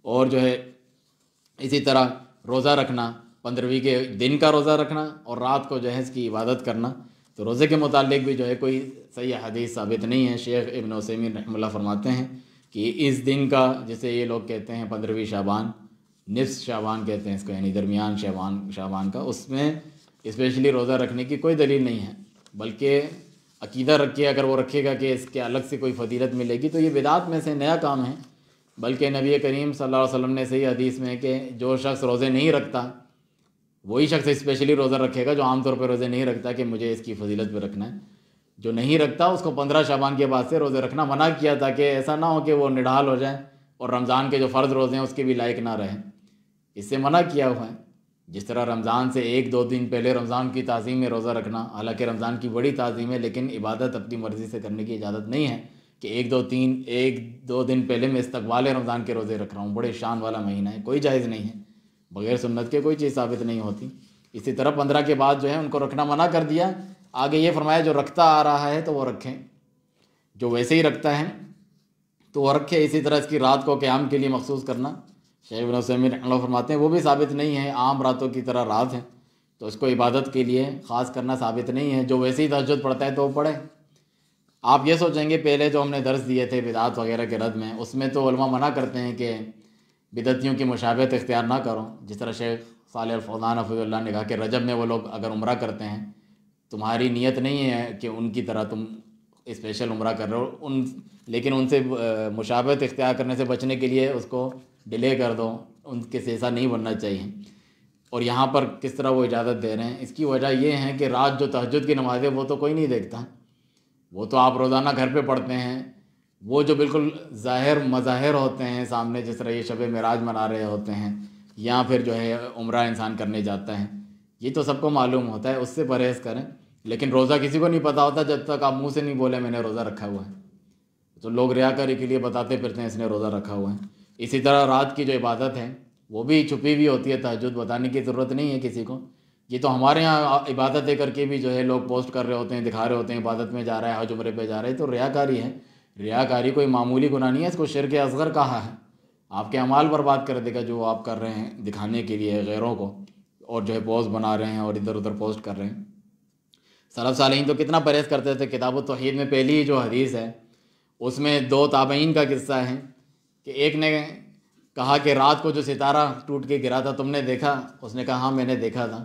اور جو ہے اسی طرح روزہ رکھنا، 15ویں کے دن کا روزہ رکھنا اور رات کو جو ہے اس کی عبادت کرنا، تو روزے کے متعلق بھی جو ہے کوئی صحیح حدیث ثابت نہیں ہے۔ شیخ ابن عثیمین رحمہ اللہ فرماتے ہیں کہ اس دن کا، جسے یہ لوگ کہتے ہیں 15ویں شعبان، نصف شعبان کہتے ہیں اس کو، یعنی درمیان شعبان کا، اس میں اسپیشلی روزہ رکھنے کی کوئی دلیل نہیں ہے، بلکہ عقیدہ رکھ کے اگر وہ رکھے گا کہ اس کے الگ سے کوئی فضیلت ملے گی تو یہ بدعات میں سے نیا کام ہے۔ بلکہ نبی کریم صلی اللہ علیہ وسلم نے صحیح حدیث میں کہ جو شخص روزے نہیں رکھتا وہی شخص اسپیشلی روزہ رکھے گا جو عام طور پہ روزے نہیں رکھتا کہ مجھے اس کی فضیلت پہ رکھنا ہے، جو نہیں رکھتا اس کو 15 شعبان کے بعد سے روزے رکھنا منع کیا، تاکہ ایسا نہ ہو کہ وہ نڈھال ہو جائے اور رمضان کے جو فرض روزے ہیں اس کے بھی لائق نہ رہیں، اس سے منع کیا ہوا ہے۔ جس طرح رمضان سے 1-2 دن پہلے رمضان کی تعظیم میں روزہ رکھنا، حالانکہ رمضان کی بڑی تعظیم ہے لیکن عبادت اپنی مرضی سے کرنے کی اجازت نہیں ہے کہ 1-2 دن پہلے میں استقبال رمضان کے روزے رکھ رہا ہوں، بڑے شان والا مہینہ ہے، کوئی جائز نہیں ہے، بغیر سنت کے کوئی چیز ثابت نہیں ہوتی۔ اسی طرح 15 کے بعد جو ہے ان کو رکھنا منع کر دیا۔ آگے یہ فرمایا جو رکھتا آ رہا ہے تو وہ رکھیں، جو ویسے ہی رکھتا ہے تو وہ رکھے۔ اسی طرح اس کی رات کو قیام کے لیے مخصوص کرنا، شیخ ابن عثیمین رحمہ اللہ فرماتے ہیں وہ بھی ثابت نہیں ہے، عام راتوں کی طرح رات ہے تو اس کو عبادت کے لیے خاص کرنا ثابت نہیں ہے۔ جو ویسے ہی تہجد پڑھتا ہے تو وہ پڑھے۔ آپ یہ سوچیں گے پہلے جو ہم نے درس دیے تھے بدعات وغیرہ کے رد میں، اس میں تو علماء منع کرتے ہیں کہ بدعتیوں کی مشابہت اختیار نہ کرو، جس طرح شیخ صالح الفوزان حفظہ اللہ نے کہا کہ رجب میں وہ لوگ اگر عمرہ کرتے ہیں، تمہاری نیت نہیں ہے کہ ان کی طرح تم اسپیشل عمرہ کر رہے ہو، لیکن ان سے مشابہت اختیار کرنے سے بچنے کے لیے اس کو ڈیلے کر دو، ان کے سے ایسا نہیں بننا چاہیے۔ اور یہاں پر کس طرح وہ اجازت دے رہے ہیں، اس کی وجہ یہ ہے کہ رات جو تہجد کی نماز ہے وہ تو کوئی نہیں دیکھتا، وہ تو آپ روزانہ گھر پہ پڑھتے ہیں، وہ جو بالکل ظاہر مظاہر ہوتے ہیں سامنے، جس طرح یہ شب معراج منا رہے ہوتے ہیں یا پھر جو ہے عمرہ انسان کرنے جاتا ہے، یہ تو سب کو معلوم ہوتا ہے، اس سے پرہیز کریں۔ لیکن روزہ کسی کو نہیں پتہ ہوتا جب تک آپ منہ سے نہیں بولے میں نے روزہ رکھا ہوا ہے، تو لوگ ریاکاری کے لیے بتاتے پھرتے ہیں اس نے روزہ رکھا ہوا ہے۔ اسی طرح رات کی جو عبادت ہے وہ بھی چھپی ہوئی ہوتی ہے، تہجد بتانے کی ضرورت نہیں ہے کسی کو۔ یہ تو ہمارے ہاں عبادت دے کر کے بھی جو ہے لوگ پوسٹ کر رہے ہوتے ہیں، دکھا رہے ہوتے ہیں عبادت میں جا رہا ہے، حج عمرے پہ جا رہا ہے، تو ریاکاری ہے۔ ریاکاری کوئی معمولی گناہ نہیں ہے، اس کو شرک اصغر کہا ہے۔ آپ کے اعمال برباد کر دے گا جو آپ کر رہے ہیں دکھانے کے لیے غیروں کو، اور جو ہے پوسٹ بنا رہے ہیں اور ادھر ادھر پوسٹ کر رہے ہیں۔ سلف صالحین تو کتنا پرہیز کرتے تھے۔ کتاب التوحید میں پہلی ہی جو حدیث ہے اس میں 2 تابعین کا قصہ ہے کہ ایک نے کہا کہ رات کو جو ستارہ ٹوٹ کے گرا تھا تم نے دیکھا؟ اس نے کہا ہاں میں نے دیکھا تھا،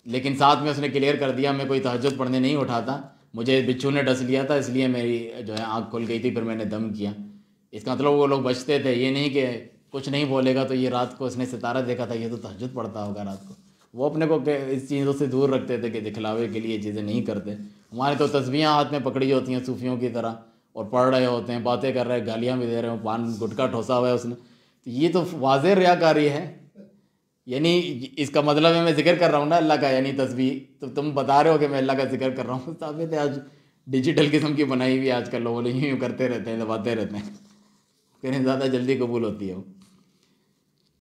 لیکن ساتھ میں اس نے کلیئر کر دیا میں کوئی تہجد پڑھنے نہیں اٹھا تھا، مجھے بچھو نے ڈس لیا تھا اس لیے میری جو ہے آنکھ کھل گئی تھی، پھر میں نے دم کیا۔ اس کا مطلب وہ لوگ بچتے تھے، یہ نہیں کہ کچھ نہیں بولے گا تو یہ رات کو اس نے ستارہ دیکھا تھا یہ تو تہجد پڑھتا ہوگا رات کو۔ وہ اپنے کو اس چیزوں سے دور رکھتے تھے کہ دکھلاوے کے لیے یہ چیزیں نہیں کرتے۔ ہمارے تو تسبیحاں ہاتھ میں پکڑی ہوتی ہیں صوفیوں کی طرح اور پڑھ رہے ہوتے ہیں، باتیں کر رہے ہیں، گالیاں بھی دے رہے ہیں، پان گٹکا ٹھوسا ہوا ہے اس نے، تو یہ تو واضح ریاکاری ہے۔ یعنی اس کا مطلب ہے میں ذکر کر رہا ہوں نا اللہ کا، یعنی تسبیح، تو تم بتا رہے ہو کہ میں اللہ کا ذکر کر رہا ہوں، ثابت ہے آج ڈیجیٹل قسم کی بنائی ہوئی آج کل لوگ یوں کرتے رہتے ہیں، دباتے رہتے ہیں، کہیں زیادہ جلدی قبول ہوتی ہے وہ۔